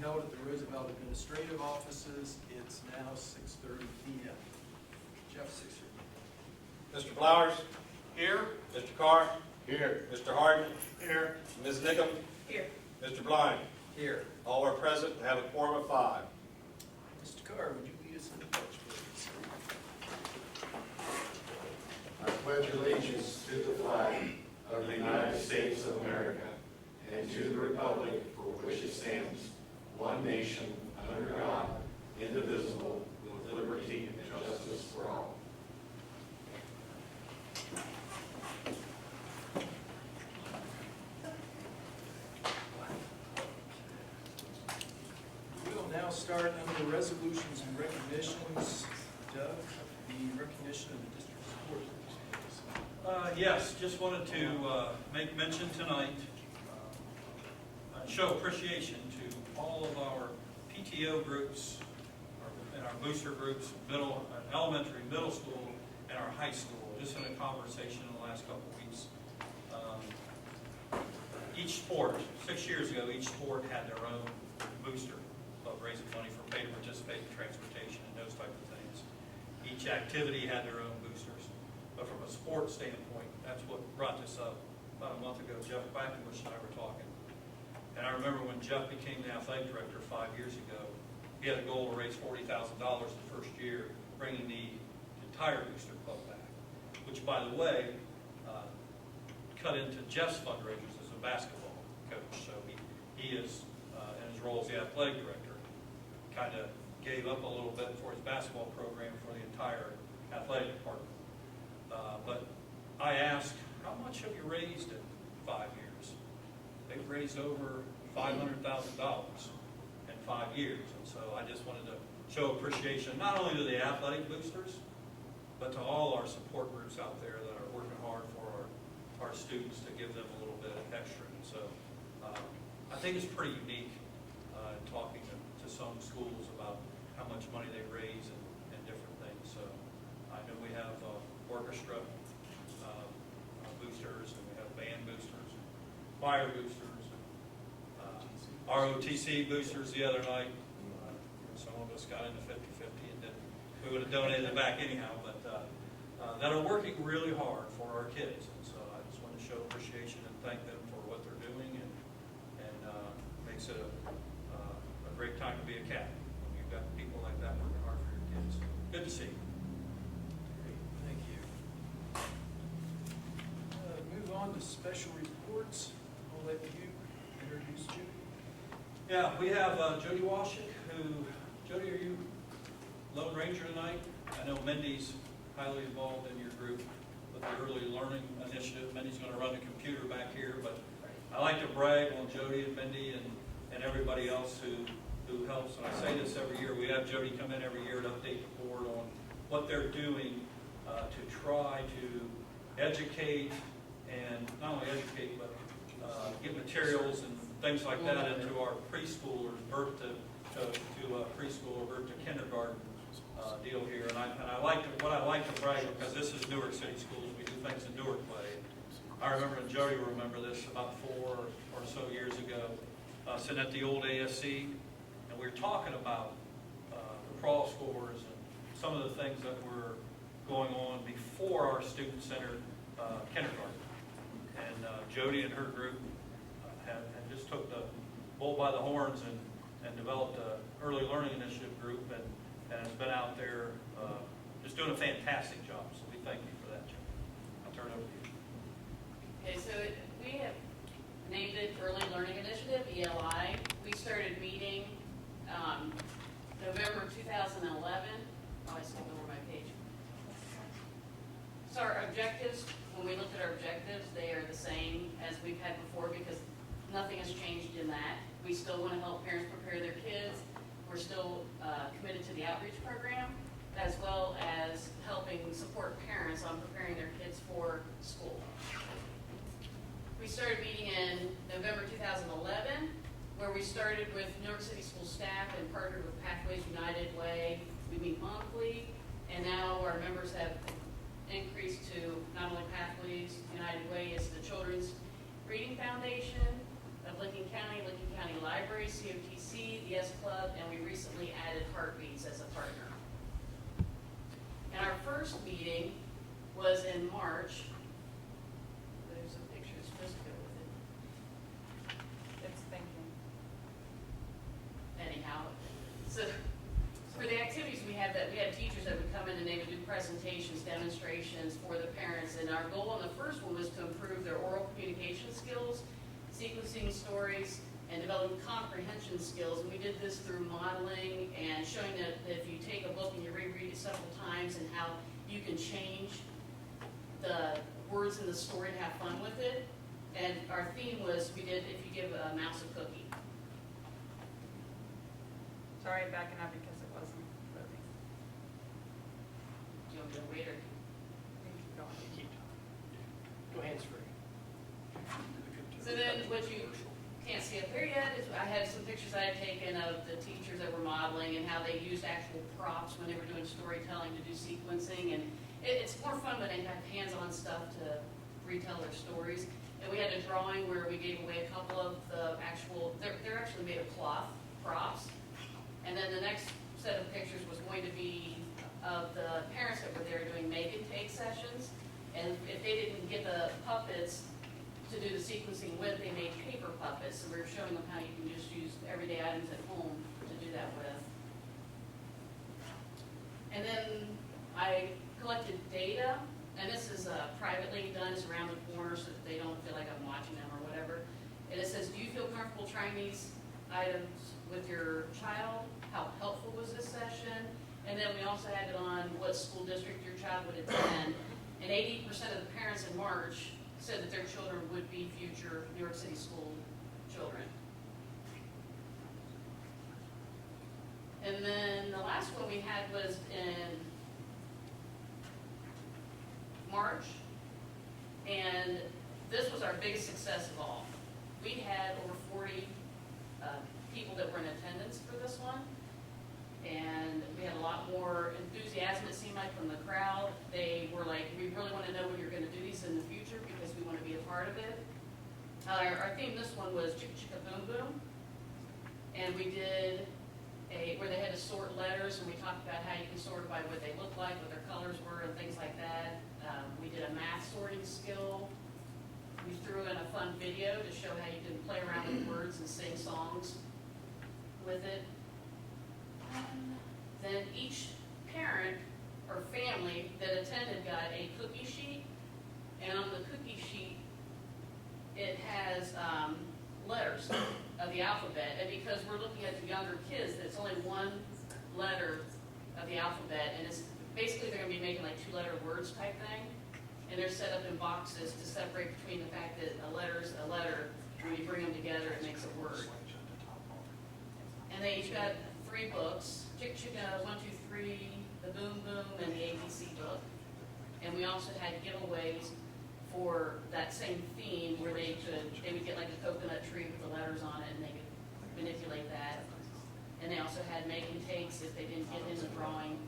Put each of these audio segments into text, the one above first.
held at the Roosevelt Administrative Offices. It's now 6:30 p.m. Jeff, 6:30. Mr. Flowers? Here. Mr. Carr? Here. Mr. Harden? Here. Ms. Nickum? Here. Mr. Blind? Here. All are present and have a quorum of 5. Mr. Carr, would you lead us in the pledge, please? I pledge allegiance to the flag of the United States of America and to the republic for which it stands, one nation, under God, indivisible, with liberty and justice for all. We will now start under resolutions and recognitions. Doug, the recognition of the district support groups. Yes, just wanted to make mention tonight, show appreciation to all of our PTO groups and our booster groups, elementary, middle school, and our high school. Just in a conversation in the last couple of weeks. Each sport, 6 years ago, each sport had their own booster of raising money for pay to participate in transportation and those type of things. Each activity had their own boosters. But from a sports standpoint, that's what brought this up. About a month ago, Jeff Quackenbush and I were talking. And I remember when Jeff became the athletic director 5 years ago, he had a goal to raise $40,000 the first year, bringing the entire booster club back. Which, by the way, cut into Jeff's fundraisers as a basketball coach. So he is, in his role as the athletic director, kind of gave up a little bit for his basketball program for the entire athletic department. But I asked, how much have you raised in 5 years? They've raised over $500,000 in 5 years. And so I just wanted to show appreciation, not only to the athletic boosters, but to all our support groups out there that are working hard for our students to give them a little bit extra. And so I think it's pretty unique talking to some schools about how much money they raise and different things. So I know we have orchestra boosters, and we have band boosters, choir boosters, ROTC boosters the other night. Some of us got into 50-50 and we would have donated it back anyhow, but that are working really hard for our kids. And so I just want to show appreciation and thank them for what they're doing, and makes it a great time to be a cat when you've got people like that working hard for your kids. Good to see you. Great, thank you. Move on to special reports. I'll let you introduce Judy. Yeah, we have Jody Washik, who, Jody, are you Lone Ranger tonight? I know Mindy's highly involved in your group with the early learning initiative. Mindy's going to run the computer back here, but I like to brag on Jody and Mindy and everybody else who helps. And I say this every year. We have Jody come in every year to update the board on what they're doing to try to educate, and not only educate, but get materials and things like that into our preschoolers, birth to preschool or birth to kindergarten deal here. And I like to brag, because this is Newark City Schools. We do things the Newark way. I remember, and Jody will remember this, about 4 or so years ago, sitting at the old ASC, and we were talking about the crawl scores and some of the things that were going on before our student-centered kindergarten. And Jody and her group had just took the bull by the horns and developed an early learning initiative group, and has been out there just doing a fantastic job. So we thank you for that, Jody. I'll turn it over to you. Okay, so we have named it Early Learning Initiative, ELI. We started meeting November 2011. Oh, I skipped over my page. So our objectives, when we looked at our objectives, they are the same as we've had before, because nothing has changed in that. We still want to help parents prepare their kids. We're still committed to the outreach program, as well as helping support parents on preparing their kids for school. We started meeting in November 2011, where we started with New York City School staff and partnered with Pathways United Way. We meet monthly, and now our members have increased to not only Pathways United Way, it's the Children's Reading Foundation, of Lincoln County Library, COTC, the S Club, and we recently added Heartbeats as a partner. And our first meeting was in March. There's a picture supposed to go with it. It's thinking. Anyhow, so for the activities we had teachers that would come in and they would do presentations, demonstrations for the parents. And our goal on the first one was to improve their oral communication skills, sequencing stories, and developing comprehension skills. And we did this through modeling and showing that if you take a book and you reread it several times and how you can change the words in the story to have fun with it. And our theme was, we did if you give a mouse a cookie. Sorry, backing up because it wasn't moving. Do you want me to wait or? Keep going. Keep talking. Go hands free. So then what you can't see up there yet is I had some pictures I had taken of the teachers that were modeling and how they used actual props when they were doing storytelling to do sequencing. And it's more fun when they have hands-on stuff to retell their stories. And we had a drawing where we gave away a couple of the actual, they're actually made of cloth props. And then the next set of pictures was going to be of the parents that were there doing make and take sessions. And if they didn't get the puppets to do the sequencing with, they made paper puppets. So we were showing them how you can just use everyday items at home to do that with. And then I collected data, and this is privately done, it's around the corner so that they don't feel like I'm watching them or whatever. And it says, do you feel comfortable trying these items with your child? How helpful was this session? And then we also had it on what school district your child would attend. And 80% of the parents in March said that their children would be future New York City school children. And then the last one we had was in March, and this was our biggest success of all. We had over 40 people that were in attendance for this one, and we had a lot more enthusiasm, it seemed like, from the crowd. They were like, we really want to know when you're going to do these in the future because we want to be a part of it. Our theme this one was Chicka Chicka Boom Boom, and we did where they had to sort letters, and we talked about how you can sort by what they look like, what their colors were, and things like that. We did a math sorting skill. We threw in a fun video to show how you can play around with words and sing songs with it. Then each parent or family that attended got a cookie sheet, and on the cookie sheet it has letters of the alphabet. And because we're looking at the younger kids, it's only one letter of the alphabet, and it's basically they're going to be making like 2-letter words type thing, and they're set up in boxes to separate between the fact that a letter's a letter. When you bring them together, it makes a word. And they each got 3 books: Chick Chicka, 1, 2, 3, the Boom Boom, and the ABC book. And we also had giveaways for that same theme where they would get like a coconut tree with the letters on it, and they could manipulate that. And they also had make and takes. If they didn't get in the drawing,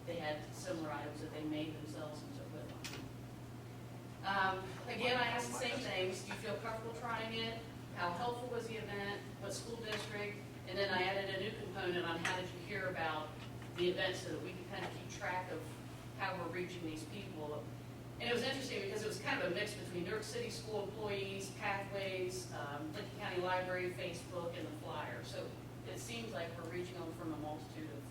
they had similar items that they made themselves and so put on. Again, I asked the same things. Do you feel comfortable trying it? How helpful was the event? What school district? And then I added a new component on how did you hear about the event so that we could kind of keep track of how we're reaching these people. And it was interesting because it was kind of a mix between New York City school employees, Pathways, Lincoln County Library, Facebook, and the flyer. So it seems like we're reaching them from a multitude of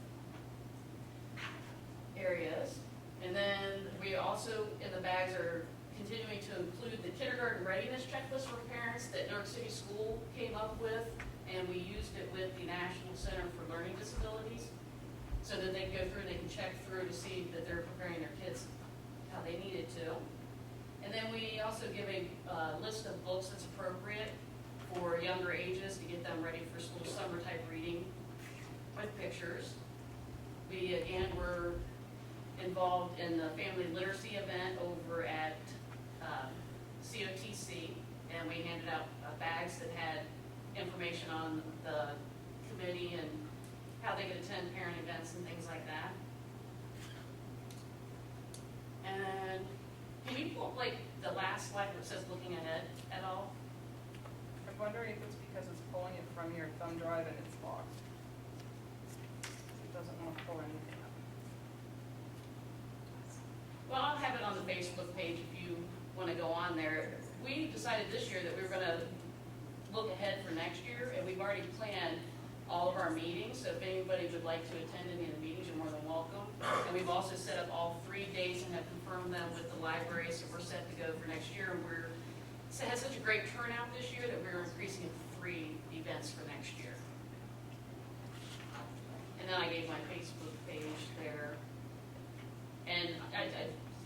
areas. And then we also, in the bags, are continuing to include the kindergarten readiness checklist for parents that New York City School came up with, and we used it with the National Center for Learning Disabilities so that they can go through and they can check through to see that they're preparing their kids how they needed to. And then we also give a list of books that's appropriate for younger ages to get them ready for school summer type reading with pictures. We, again, were involved in the family literacy event over at COTC, and we handed out bags that had information on the committee and how they could attend parent events and things like that. And can you pull up like the last slide where it says looking ahead at all? From wondering if it's because it's pulling it from your thumb drive and it's locked. It doesn't want to pull anything up. Well, I'll have it on the Facebook page if you want to go on there. We decided this year that we were going to look ahead for next year, and we've already planned all of our meetings, so if anybody would like to attend any of the meetings, you're more than welcome. And we've also set up all 3 dates and have confirmed them with the library, so we're set to go for next year. And it had such a great turnout this year that we're increasing it to 3 events for next year. And then I gave my Facebook page there. And I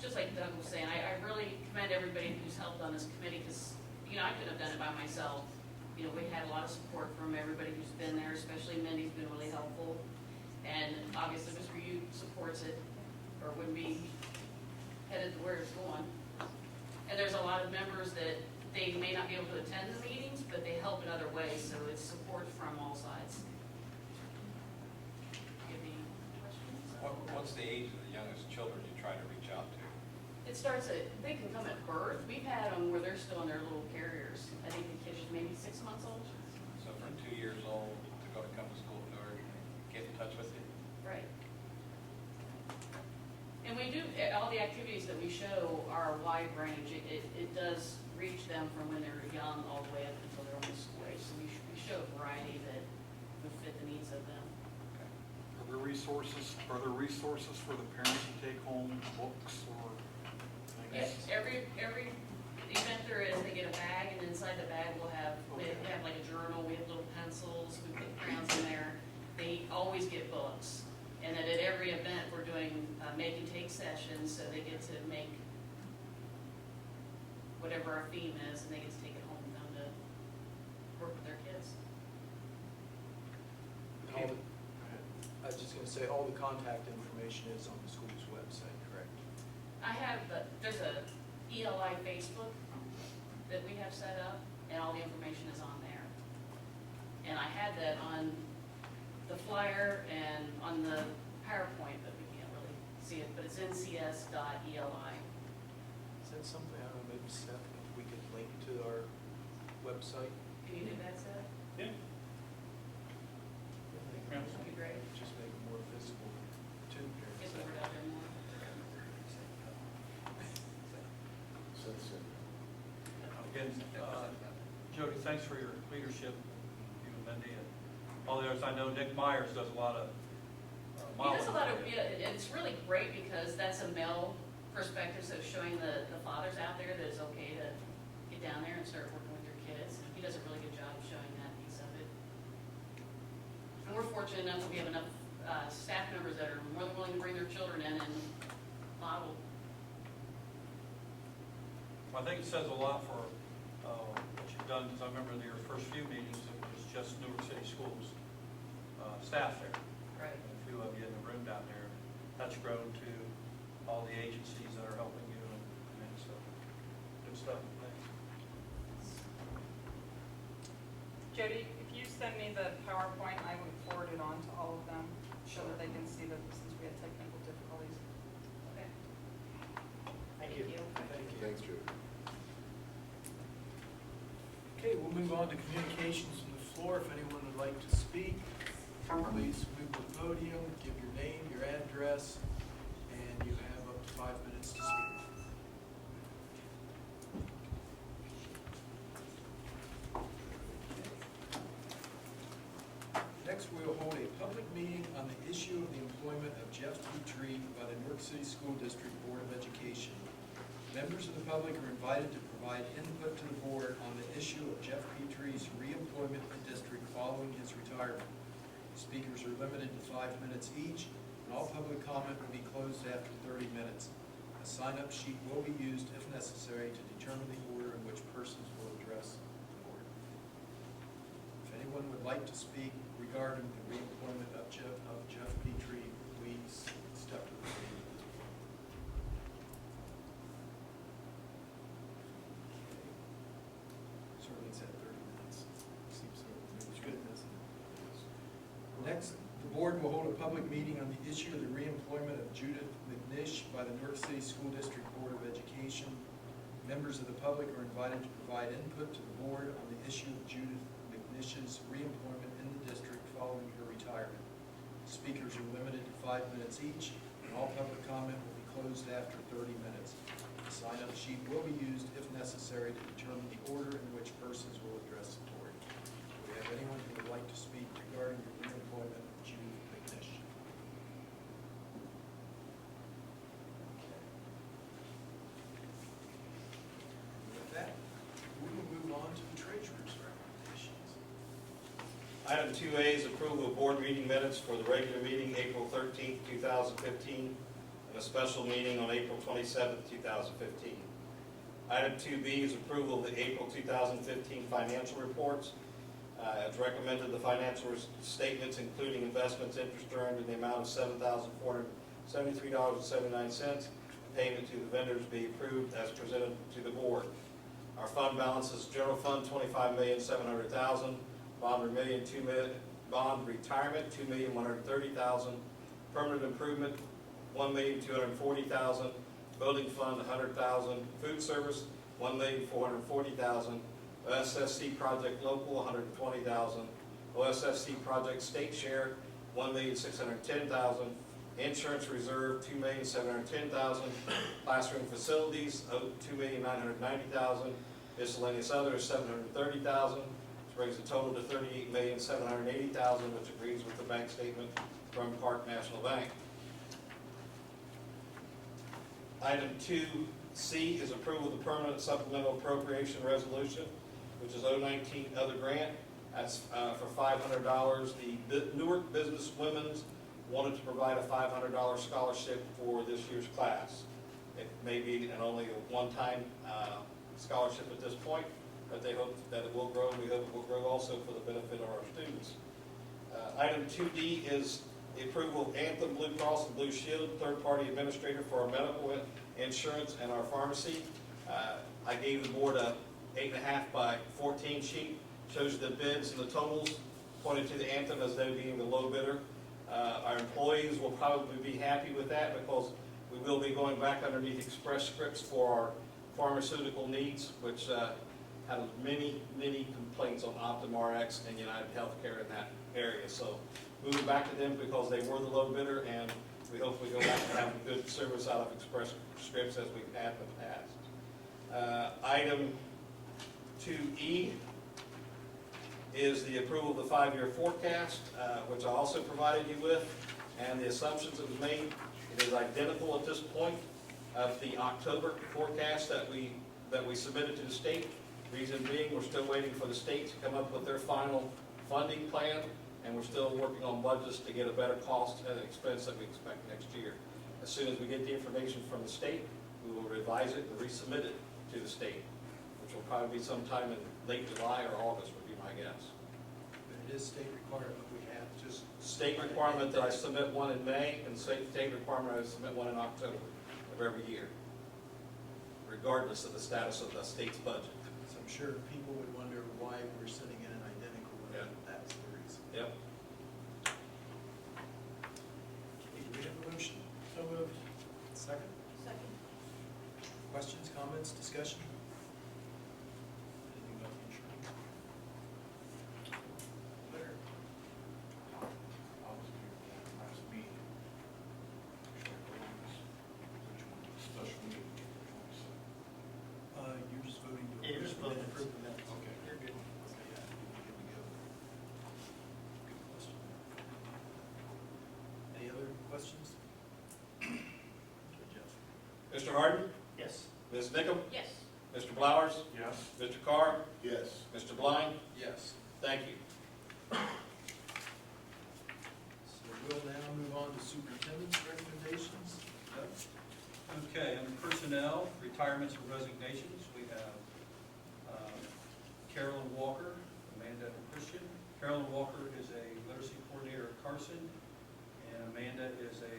just like Doug was saying, I really commend everybody who's helped on this committee, because, I couldn't have done it by myself. We had a lot of support from everybody who's been there, especially Mindy's been really helpful. And obviously Mr. Ute supports it, or wouldn't be headed to where it's going. And there's a lot of members that they may not be able to attend the meetings, but they help in other ways, so it's support from all sides. Any questions? What's the age of the youngest children you try to reach out to? It starts they can come at birth. We've had them where they're still in their little carriers. I think the kid's maybe 6 months old. So from 2 years old to come to school in order to get in touch with you? Right. And we do, all the activities that we show are a wide range. It does reach them from when they're young all the way up until they're almost school age. So we show a variety that would fit the needs of them. Are there resources for the parents to take home, books or Yes, things? every event there is, they get a bag, and inside the bag we have like a journal, we have little pencils, we put crayons in there. They always get books. And then at every event, we're doing make and take sessions, so they get to make whatever our theme is, and they get to take it home with them to work with their kids. I was just going to say, all the contact information is on the school's website, correct? I have, there's a ELI Facebook that we have set up, and all the information is on there. And I had that on the flyer and on the PowerPoint, but we can't really see it, but it's ncs.eli. Is that something, I don't know, maybe Seth, if we could link to our website? Can you do that, Seth? Yeah. That'd be great. Just make it more visible to Get parents. the word out there more. Again, Jody, thanks for your leadership, you and Mindy, and all the others. I know Nick Myers does a lot of He does a lot of, modeling. yeah, it's really great because that's a male perspective, so showing the fathers out there that it's okay to get down there and start working with their kids. He does a really good job of showing that piece of it. And we're fortunate enough that we have enough staff members that are more than willing to bring their children in and model. I think it says a lot for what you've done, because I remember in your first few meetings, it was just Newark City Schools staff there. Right. A few of you in the room down there. That's grown to all the agencies that are helping you, and so good stuff. Thanks. Jody, if you send me the PowerPoint, I would forward it on to all of them so that they can see that since we had technical difficulties. Okay. Thank you. Thanks, Drew. Okay, we'll move on to communications from the floor. If anyone would like to speak, please move to the podium, give your name, your address, and you have up to 5 minutes to speak. Next, we will hold a public meeting on the issue of the employment of Jeff Petrie by the Newark City School District Board of Education. Members of the public are invited to provide input to the board on the issue of Jeff Petrie's reemployment in the district following his retirement. Speakers are limited to 5 minutes each, and all public comment will be closed after 30 minutes. A sign-up sheet will be used if necessary to determine the order in which persons will address the board. If anyone would like to speak regarding the reemployment of Jeff Petrie, please step to the podium. Certainly it's at 30 minutes. Seems so. It's good, doesn't it? Next, the board will hold a public meeting on the issue of the reemployment of Judith McNish by the Newark City School District Board of Education. Members of the public are invited to provide input to the board on the issue of Judith McNish's reemployment in the district following her retirement. Speakers are limited to 5 minutes each, and all public comment will be closed after 30 minutes. The sign-up sheet will be used if necessary to determine the order in which persons will address the board. Do we have anyone who would like to speak regarding the reemployment of Judith McNish? With that, we will move on to the treasurer's recommendations. Item 2A is approval of board meeting minutes for the regular meeting, April 13th, 2015, and a special meeting on April 27th, 2015. Item 2B is approval of the April 2015 financial reports. As recommended, the financial statements, including investments interest earned in the amount of $7,473.79. Payment to the vendors be approved as presented to the board. Our fund balance is general fund $25,700,000, bond retirement $2,130,000, permanent improvement $1,240,000, building fund $100,000, food service $1,440,000, OSSC project local $120,000, OSSC project state share $1,610,000, insurance reserve $2,710,000, classroom facilities $2,990,000, miscellaneous others $730,000, which brings the total to $38,780,000, which agrees with the bank statement from Park National Bank. Item 2C is approval of the permanent supplemental appropriation resolution, which is 019 other grant. That's for $500. The Newark Business Women's wanted to provide a $500 scholarship for this year's class. It may be an only a one-time scholarship at this point, but they hope that it will grow. We hope it will grow also for the benefit of our students. Item 2D is the approval of Anthem Blue Cross and Blue Shield, third-party administrator for our medical insurance and our pharmacy. I gave the board a 8.5 by 14 sheet, shows the bids and the totals, pointed to the Anthem as they being the low bidder. Our employees will probably be happy with that because we will be going back underneath Express Scripts for our pharmaceutical needs, which had many complaints on Optum RX and United Healthcare in that area. So moving back to them because they were the low bidder, and we hope we go back to having good service out of Express Scripts as we've had in the past. Item 2E is the approval of the 5-year forecast, which I also provided you with, and the assumptions that was made. It is identical at this point of the October forecast that we submitted to the state. Reason being, we're still waiting for the state to come up with their final funding plan, and we're still working on budgets to get a better cost and expense that we expect next year. As soon as we get the information from the state, we will revise it and resubmit it to the state, which will probably be sometime in late July or August would be my guess. But it is state requirement, we have just. State requirement that I submit one in May, and state requirement I submit one in October of every year, regardless of the status of the state's budget. So I'm sure people would wonder why we're sending in an identical one, Yeah. that's the reason. Yep. Okay, do we have a motion? So moved. Second? Second. Questions, comments, discussion? Anything about the insurance? Claire? I was here for that last meeting. Actually, which one? Special meeting. You're just voting to. Yeah, you're just voting to approve the minutes. Okay. You're good. Okay, yeah, good to go. Good question. Any other questions? Okay, Jeff. Mr. Harden? Yes. Ms. Nickam? Yes. Mr. Blowers? Yes. Mr. Carr? Yes. Mr. Blind? Yes. Thank you. So we'll now move on to superintendent's recommendations. Doug? Okay, under personnel, retirements and resignations, we have Carolyn Walker, Amanda Christian. Carolyn Walker is a literacy coordinator at Carson, and Amanda is a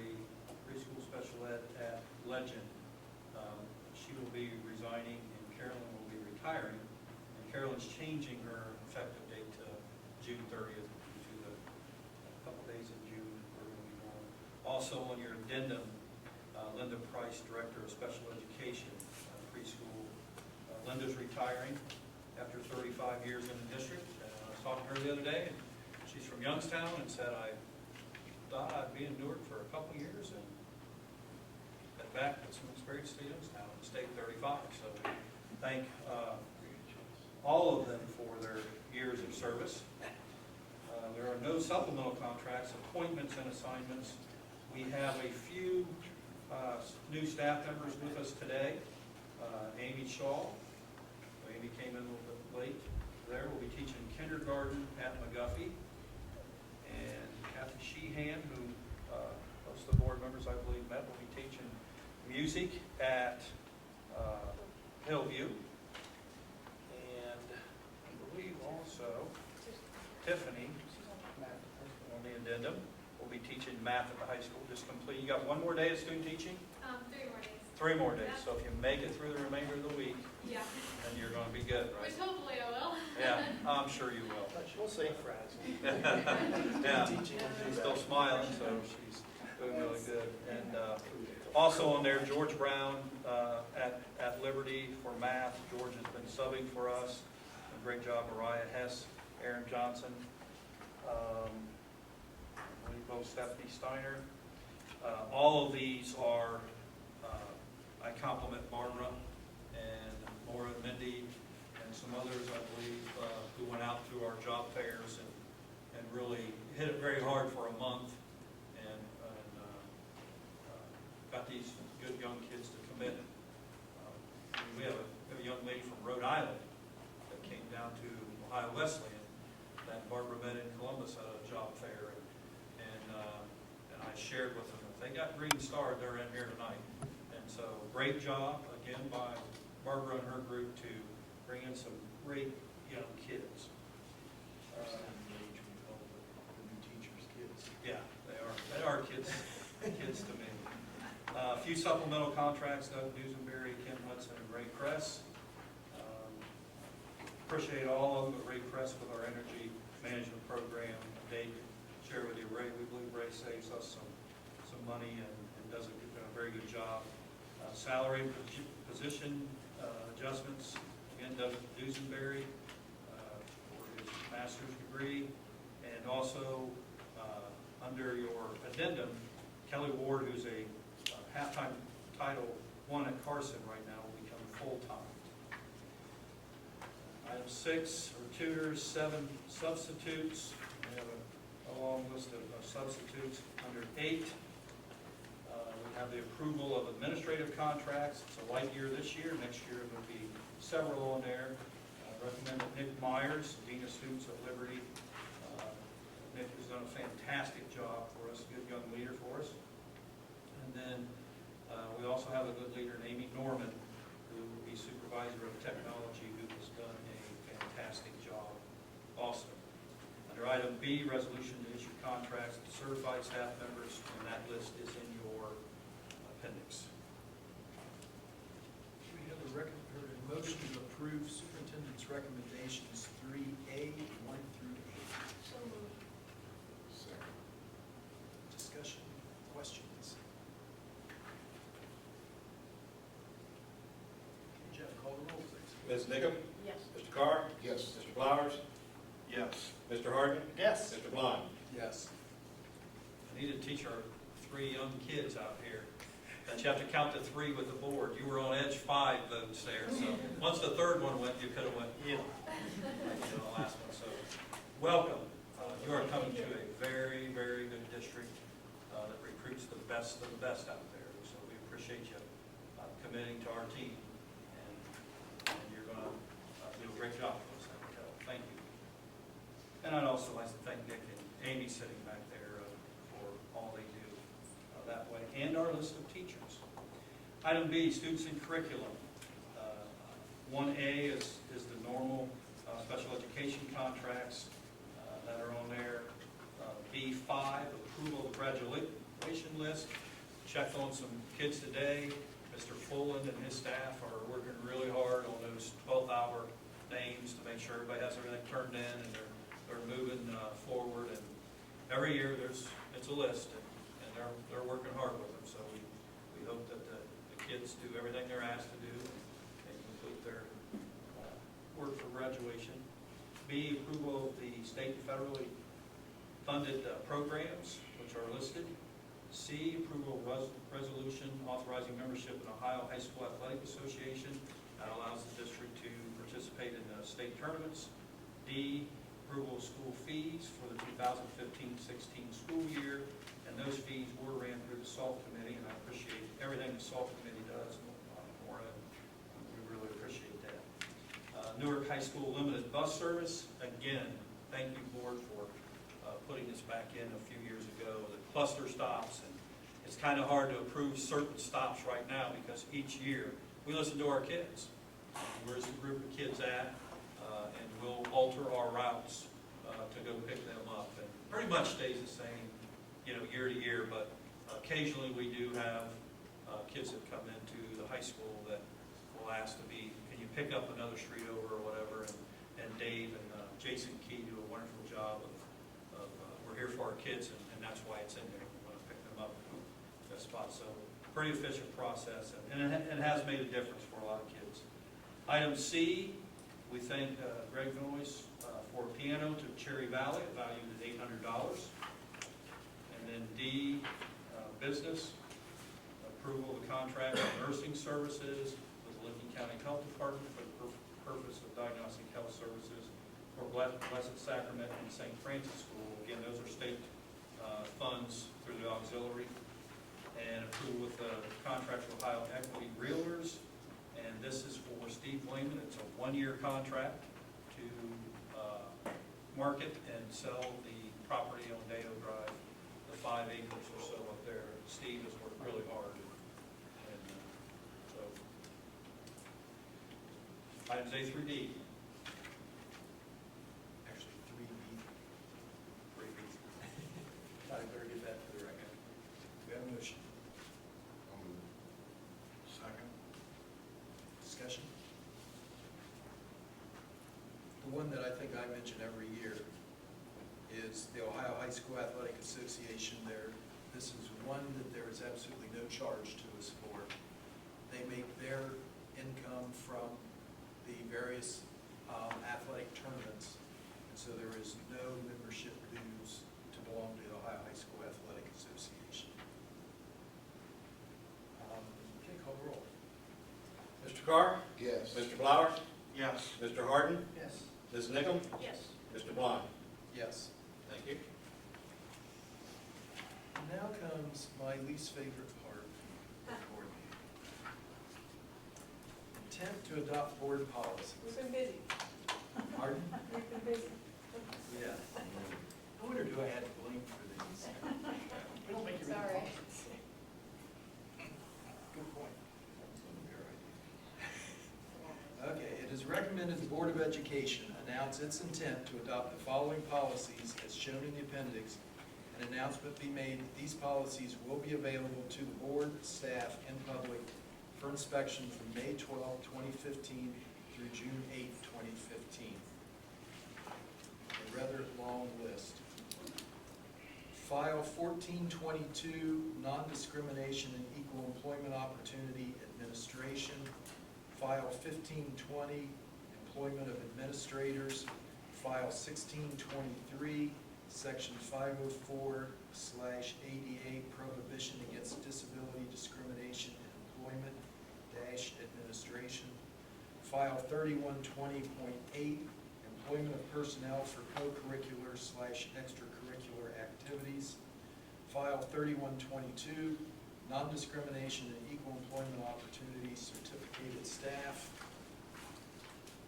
preschool special ed at Legend. She will be resigning, and Carolyn will be retiring, and Carolyn's changing her effective date to June 30th, to the couple days in June we're going to be going. Also on your addendum, Linda Price, Director of Special Education, preschool Linda's retiring after 35 years in the district. And I was talking to her the other day, and she's from Youngstown, and said, I thought I'd be in Newark for a couple years and been back with some experience to Youngstown and stayed 35. So we thank all of them for their years of service. There are no supplemental contracts, appointments, and assignments. We have a few new staff members with us today. Amy Shaw. Amy came in a little bit late there. Will be teaching kindergarten at McGuffey. And Kathy Sheehan, who most of the board members, I believe, met, will be teaching music at Hillview. And I believe also Tiffany, on the addendum, will be teaching math at the high school. Just complete. You got one more day of student teaching? 3 more days. 3 more days. Yeah. So if you make it through the remainder of the week, Yeah. then you're going to be good, right? Which hopefully I will. Yeah, I'm sure you will. We'll see. Yeah, she's still smiling, so she's doing really good. And also on there, George Brown at Liberty for math. George has been subbing for us. A great job, Mariah Hess, Aaron Johnson, I believe both Stephanie Steiner. All of these are, I compliment Barbara and Laura and Mindy and some others, I believe, who went out to our job fairs and really hit it very hard for a month and got these good young kids to commit. We have a young lady from Rhode Island that came down to Ohio Wesleyan that Barbara met in Columbus at a job fair, and I shared with them that they got green star, they're in here tonight. And so great job again by Barbara and her group to bring in some great young kids. The new teachers' kids. Yeah, they are kids, kids to me. A few supplemental contracts, Doug Dusenberry, Kim Hudson, and Ray Kress. Appreciate all of them, but Ray Kress with our energy management program. Dave shared with you, Ray, we believe Ray saves us some money and does a very good job. Salary position adjustments, again, Doug Dusenberry for his master's degree. And also, under your addendum, Kelly Ward, who's a half-time Title I at Carson right now, will become full-time. Item 6 are tutors, 7 substitutes. We have a long list of substitutes. Under 8, we have the approval of administrative contracts. It's a light year this year. Next year there will be several on there. Recommend that Nick Myers, Dean of Students at Liberty. Nick has done a fantastic job for us, a good young leader for us. And then we also have a good leader, Amy Norman, who will be supervisor of technology, who has done a fantastic job also. Under item B, resolution to issue contracts to certified staff members, and that list is in your appendix. We have a motion to approve superintendent's recommendations 3A, 1 through 8. So moved. Second. Discussion, questions? Jeff, call the roll, please. Ms. Nickam? Yes. Mr. Carr? Yes. Mr. Flowers? Yes. Mr. Harden? Yes. Mr. Blind? Yes. I need to teach our 3 young kids out here that you have to count to 3 with the board. You were on edge 5 votes there, so once the third one went, you could have went, like the last one. So, welcome. You are coming to a very, very good district that recruits the best of the best out there. So we appreciate you committing to our team, and you're going to do a great job for us. I can tell. Thank you. And I'd also like to thank Nick and Amy sitting back there for all they do that way, and our list of teachers. Item B, students and curriculum. 1A is the normal special education contracts that are on there. B5, approval of graduation list. Checked on some kids today. Mr. Fulland and his staff are working really hard on those 12th-hour names to make sure everybody has everything turned in and they're moving forward. And every year it's a list, and they're working hard with them. So we hope that the kids do everything they're asked to do and complete their report for graduation. B, approval of the state and federally funded programs, which are listed. C, approval of resolution authorizing membership in Ohio High School Athletic Association. That allows the district to participate in state tournaments. D, approval of school fees for the 2015-16 school year, and those fees were ran through the SALT committee, and I appreciate everything the SALT committee does. Maura, we really appreciate that. Newark High School limited bus service. Again, thank you, board, for putting this back in a few years ago. The cluster stops, and it's kind of hard to approve certain stops right now because each year we listen to our kids. Where's the group of kids at? And we'll alter our routes to go pick them up. And pretty much stays the same, year to year, but occasionally we do have kids that come into the high school that will ask to be, can you pick up another street over or whatever? And Dave and Jason Key do a wonderful job of we're here for our kids, and that's why it's in there. We want to pick them up at that spot. So pretty efficient process, and it has made a difference for a lot of kids. Item C, we thank Greg Noyes for a piano to Cherry Valley, valued at $800. And then D, business, approval of the contract on nursing services with the Licking County Health Department for the purpose of diagnostic health services for Blessed Sacrament and St. Francis School. Again, those are state funds through the auxiliary. And approval with the contract with Ohio Equity Realtors. And this is for Steve Lehman. It's a one-year contract to market and sell the property on Dado Drive, the 5 acres or so up there. Steve has worked really hard. And so, items A through D. Actually, 3B. 3B. I better get that for the record. We have a motion. Second. Discussion? The one that I think I mention every year is the Ohio High School Athletic Association. This is one that there is absolutely no charge to us for. They make their income from the various athletic tournaments, and so there is no membership dues to belong to the Ohio High School Athletic Association. Okay, call the roll. Mr. Carr? Yes. Mr. Flower? Yes. Mr. Harden? Yes. Ms. Nickam? Yes. Mr. Blind? Yes. Thank you. Now comes my least favorite part of the board meeting. Intent to adopt board policies. We've been busy. Pardon? We've been busy. Yeah. I wonder, do I have to blame for these? We don't make you read Sorry. policies. Good point. Okay, it is recommended the Board of Education announce its intent to adopt the following policies as shown in the appendix. An announcement be made that these policies will be available to the board, staff, and public for inspection from May 12, 2015 through June 8, 2015. A rather long list. File 1422, Non-Discrimination and Equal Employment Opportunity Administration. File 1520, Employment of Administrators. File 1623, Section 504/ADA, Prohibition Against Disability Discrimination in Employment - Administration. File 3120.8, Employment of Personnel for Co-Curricular/Extracurricular Activities. File 3122, Non-Discrimination and Equal Employment Opportunities, Certificated Staff.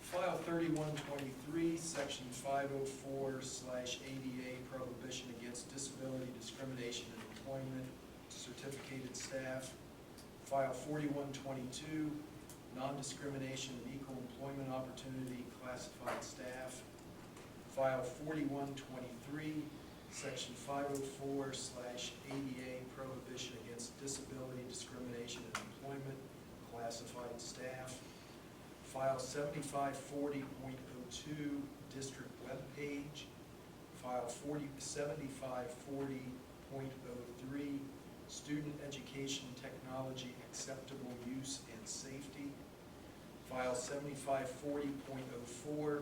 File 3123, Section 504/ADA, Prohibition Against Disability Discrimination in Employment, Certificated Staff. File 4122, Non-Discrimination and Equal Employment Opportunity, Classified Staff. File 4123, Section 504/ADA, Prohibition Against Disability Discrimination in Employment, Classified Staff. File 7540.02, District Web Page. File 7540.03, Student Education Technology Acceptable Use and Safety. File 7540.04,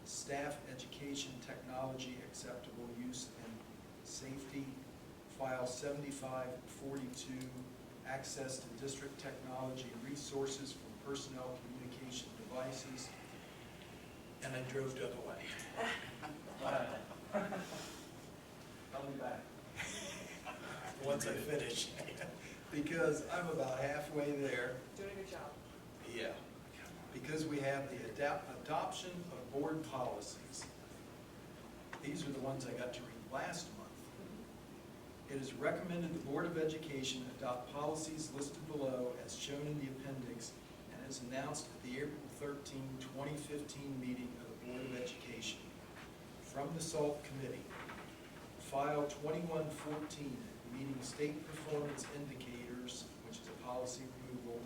staff education technology acceptable use and safety. File 7542, access to district technology resources from personnel communication devices. And I drove the other way. I'll be back. Once I finish, because I'm about halfway there. Doing a good job. Yeah, because we have the adoption of board policies. These are the ones I got to read last month. It is recommended the Board of Education adopt policies listed below as shown in the appendix and as announced at the April 13, 2015 meeting of the Board of Education. From the SALT Committee, File 2114, meeting state performance indicators, which is a policy removal.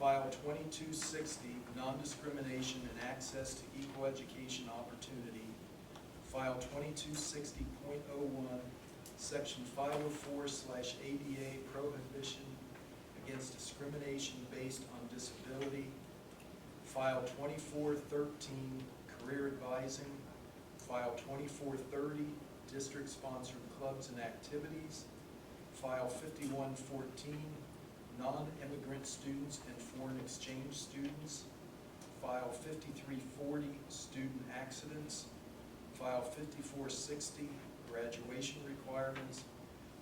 File 2260, non-discrimination and access to equal education opportunity. File 2260.01, Section 504/ADA prohibition against discrimination based on disability. File 2413, career advising. File 2430, district-sponsored clubs and activities. File 5114, non-immigrant students and foreign exchange students. File 5340, student accidents. File 5460, graduation requirements.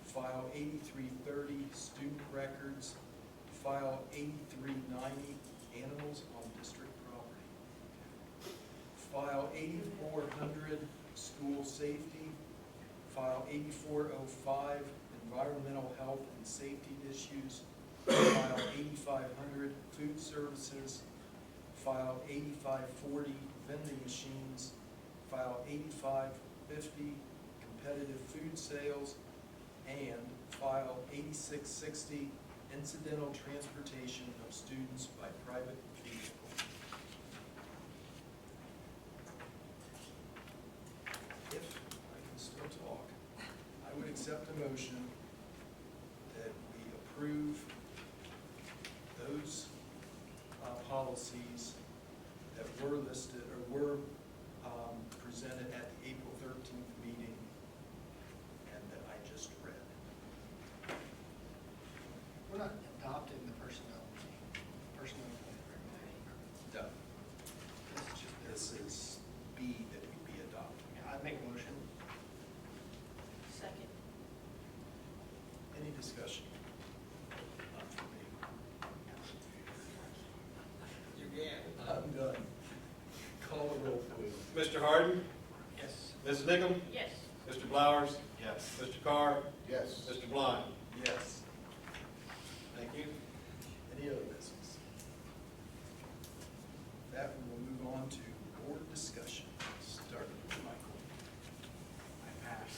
File 8330, student records. File 8390, animals on district property. File 8400, school safety. File 8405, environmental health and safety issues. File 8500, food services. File 8540, vending machines. File 8550, competitive food sales. And File 8660, incidental transportation of students by private vehicle. If I can still talk, I would accept a motion that we approve those policies that were listed or were presented at the April 13th meeting and that I just read. We're not adopting the personnel plan, right? No, This is just their- this is B that we'd be adopting. Yeah, I'd make a motion. Second. Any discussion? Not for me. I'm done. Call the roll, please. Mr. Harden? Yes. Mrs. Nickam? Yes. Mr. Blowers? Yes. Mr. Carr? Yes. Mr. Blind? Yes. Thank you. Any other business? That we will move on to board discussion, starting with Michael. I pass.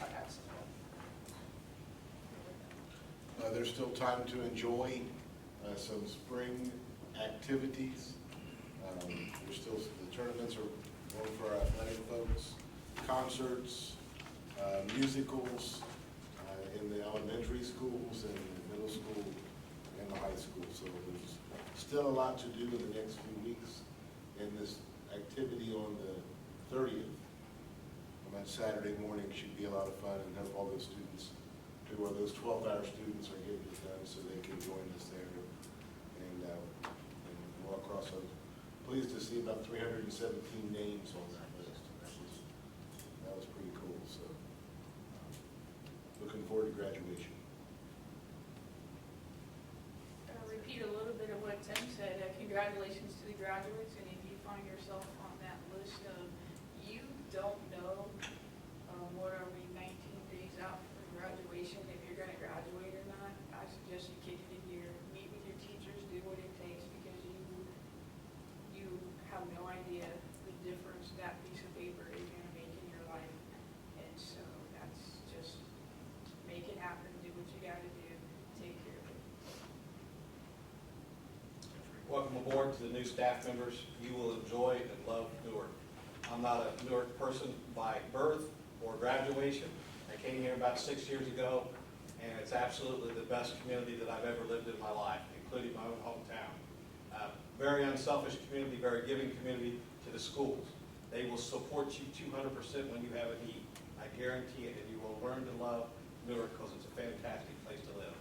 I pass as well. There's still time to enjoy some spring activities. There's still, the tournaments are going for our athletic folks, concerts, musicals in the elementary schools and the middle school and the high school. So there's still a lot to do in the next few weeks. And this activity on the 30th, on that Saturday morning, should be a lot of fun and have all those students, where those 12-hour students are getting it done so they can join us there and walk across. I was pleased to see about 317 names on that list. That was pretty cool. So looking forward to graduation. Repeat a little bit of what Tim said. Congratulations to the graduates, and if you find yourself on that list of, you don't know, what are we, 19 days out from graduation, if you're gonna graduate or not, I suggest you kick it in gear, meet with your teachers, do what it takes, because you have no idea the difference that piece of paper is gonna make in your life. And so that's just, make it happen, do what you gotta do, take care of it. Welcome aboard to the new staff members. You will enjoy and love Newark. I'm not a Newark person by birth or graduation. I came here about 6 years ago, and it's absolutely the best community that I've ever lived in my life, including my own hometown. Very unselfish community, very giving community to the schools. They will support you 200% when you have a need. I guarantee it, and you will learn to love Newark because it's a fantastic place to live.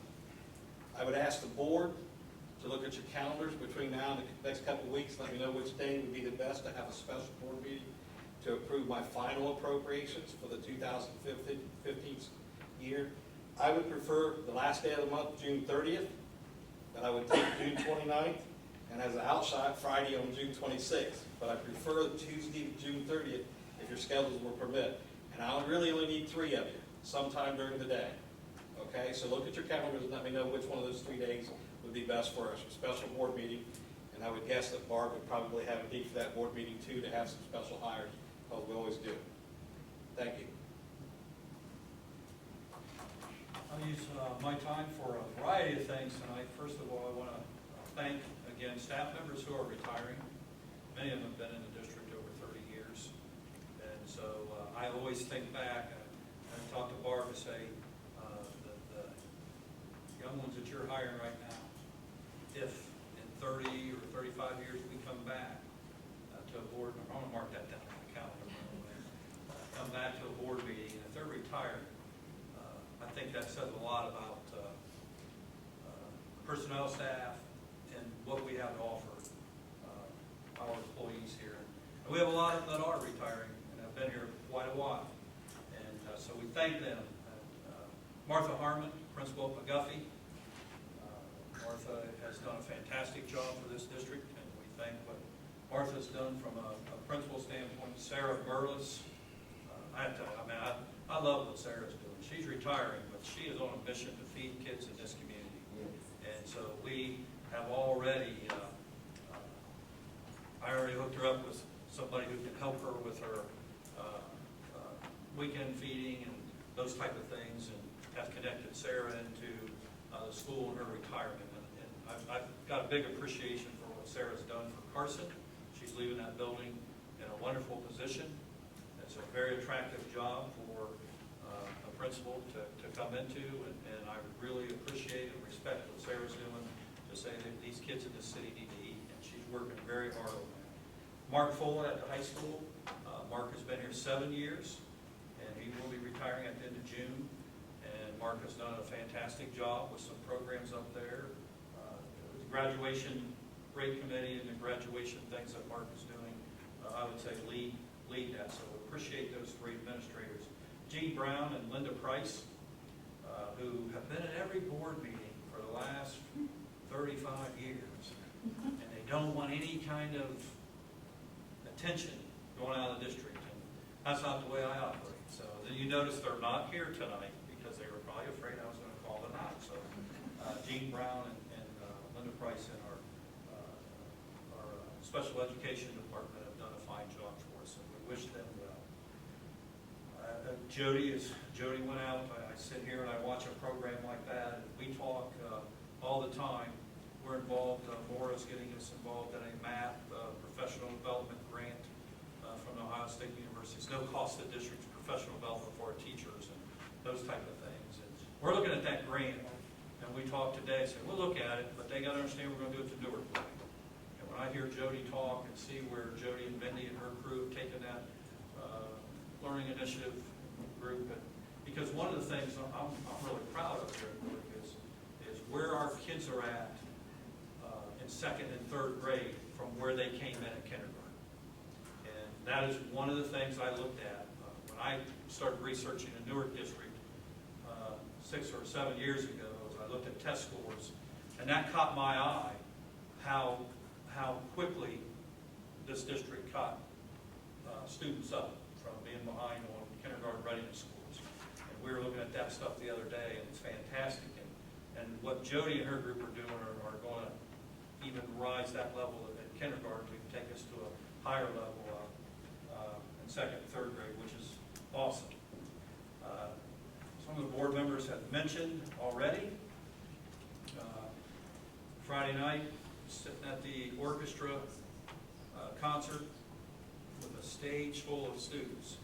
I would ask the board to look at your calendars between now and the next couple of weeks. Let me know which day would be the best to have a special board meeting to approve my final appropriations for the 2015 year. I would prefer the last day of the month, June 30th, but I would take June 29th, and as an outside, Friday on June 26th. But I prefer Tuesday, June 30th, if your schedules will permit. And I'll really only need 3 of you, sometime during the day. Okay, so look at your calendars and let me know which one of those 3 days would be best for a special board meeting. And I would guess that Barb would probably have a need for that board meeting too, to have some special hires, because we always do. Thank you. I'll use my time for a variety of things tonight. First of all, I want to thank, again, staff members who are retiring. Many of them have been in the district over 30 years. And so I always think back, and I talk to Barb and say, the young ones that you're hiring right now, if in 30 or 35 years we come back to a board, I want to mark that down on the calendar, by the way, come back to a board meeting, and if they're retired, I think that says a lot about personnel staff and what we have to offer our employees here. And we have a lot of them that are retiring and have been here quite a while. And so we thank them. Martha Harmon, Principal at McGuffey. Martha has done a fantastic job for this district, and we thank what Martha's done from a principal standpoint. Sarah Burles, I have to, I love what Sarah's doing. She's retiring, but she is on a mission to feed kids in this community. And so we have already, I already hooked her up with somebody who can help her with her weekend feeding and those type of things, and have connected Sarah into the school and her retirement. And I've got a big appreciation for what Sarah's done for Carson. She's leaving that building in a wonderful position. It's a very attractive job for a principal to come into, and I really appreciate and respect what Sarah's doing to say that these kids in this city need to eat, and she's working very hard on that. Mark Fuller at the high school. Mark has been here 7 years, and he will be retiring at the end of June. And Mark has done a fantastic job with some programs up there. The graduation rate committee and the graduation things that Mark is doing, I would say lead that. So we appreciate those 3 administrators. Jean Brown and Linda Price, who have been at every board meeting for the last 35 years. And they don't want any kind of attention going out of the district. And that's not the way I operate. So then you notice they're not here tonight because they were probably afraid I was going to call them out. So Jean Brown and Linda Price in our special education department have done a fine job for us, and we wish them well. Jody went out. I sit here and I watch a program like that, and we talk all the time. We're involved, Maura's getting us involved in a math professional development grant from the Ohio State University. It's no cost to the district's professional development for our teachers and those type of things. And we're looking at that grant, and we talked today, say we'll look at it, but they got to understand we're going to do it to Newark way. And when I hear Jody talk and see where Jody and Mindy and her crew have taken that learning initiative group, and because one of the things I'm really proud of here at Newark is where our kids are at in 2nd and 3rd grade from where they came in at kindergarten. And that is one of the things I looked at when I started researching the Newark district 6 or 7 years ago. As I looked at test scores, and that caught my eye, how quickly this district caught students up from being behind on kindergarten readiness scores. And we were looking at that stuff the other day, and it's fantastic. And what Jody and her group are doing are going to even rise that level at kindergarten. We can take us to a higher level in 2nd and 3rd grade, which is awesome. Some of the board members have mentioned already. Friday night, sitting at the orchestra concert with a stage full of students.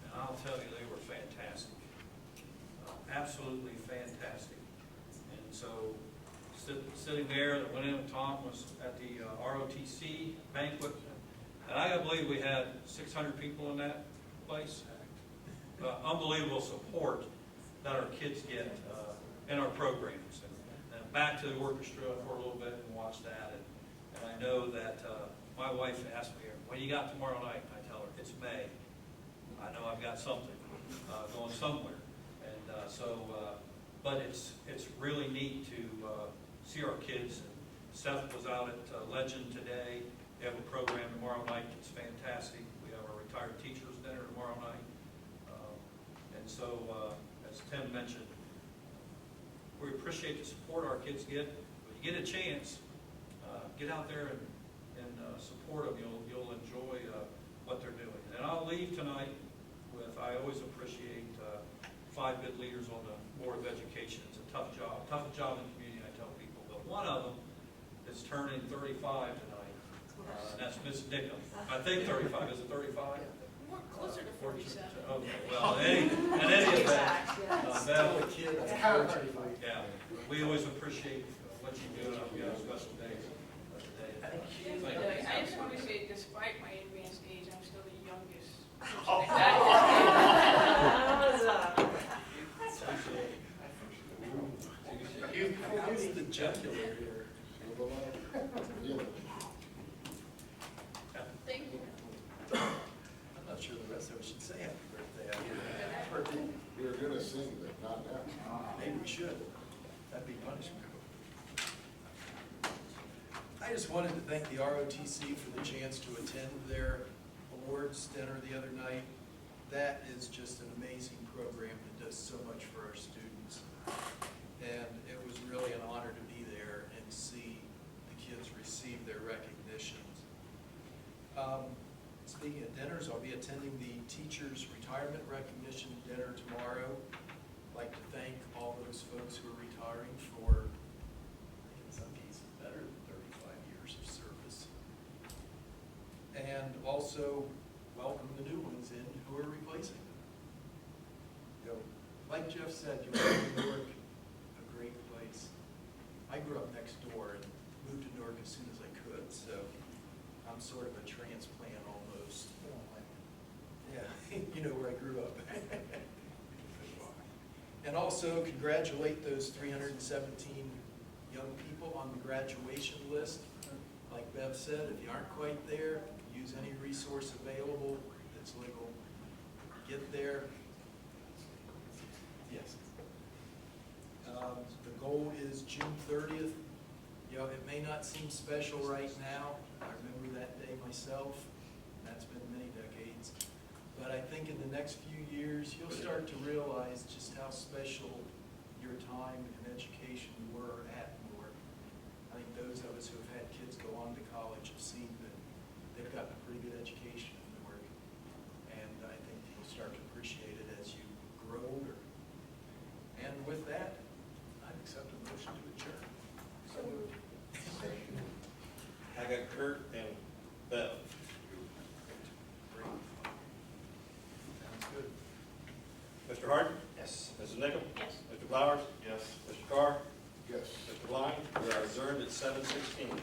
And I'll tell you, they were fantastic. absolutely fantastic. And so, sitting there, that went in with Tom was at the ROTC banquet, and I gotta believe we had 600 people in that place. Unbelievable support that our kids get in our programs. And back to the orchestra for a little bit and watch that. And I know that my wife asked me, "What do you got tomorrow night?" I tell her, "It's May. I know I've got something going somewhere." And but it's really neat to see our kids. And Seth was out at Legend today. They have a program tomorrow night that's fantastic. We have our retired teachers dinner tomorrow night. And so, as Tim mentioned, we appreciate the support our kids get. When you get a chance, get out there and support them. You'll enjoy what they're doing. And I'll leave tonight with, I always appreciate 5 good leaders on the Board of Education. It's a tough job in the community, I tell people. But one of them is turning 35 tonight, and that's Miss Nickham. I think 35. Is it 35? More closer to 47. Okay, well, in any event, Still a kid, that's hard. yeah, we always appreciate what you do, and we have a special day today. Thank you. I just want to say, despite my advanced age, I'm still the youngest. How's the jugular here? Thank you. I'm not sure the rest of us should say happy birthday. We were gonna sing, but not now. Maybe we should. That'd be punishment. I just wanted to thank the ROTC for the chance to attend their awards dinner the other night. That is just an amazing program that does so much for our students. And it was really an honor to be there and see the kids receive their recognitions. Speaking of dinners, I'll be attending the Teachers Retirement Recognition Dinner tomorrow. I'd like to thank all those folks who are retiring for, in some cases, better than 35 years of service. And also welcome the new ones in who are replacing them. You know, like Jeff said, you live in Newark, a great place. I grew up next door and moved to Newark as soon as I could, so I'm sort of a transplant almost. Yeah, you know where I grew up. And also congratulate those 317 young people on the graduation list. Like Bev said, if you aren't quite there, use any resource available that's legal. Get there. Yes. The goal is June 30th. You know, it may not seem special right now. I remember that day myself. That's been many decades. But I think in the next few years, you'll start to realize just how special your time and education were at Newark. I think those of us who have had kids go on to college have seen that they've gotten a pretty good education at Newark. And I think you'll start to appreciate it as you grow older. And with that, I accept a motion to adjourn. So moved. I got Kurt and Bev. Sounds good. Mr. Harden? Yes. Mrs. Nickham? Yes. Mr. Flowers? Yes. Mr. Carr? Yes. Mr. Blind? We are adjourned at 7:16.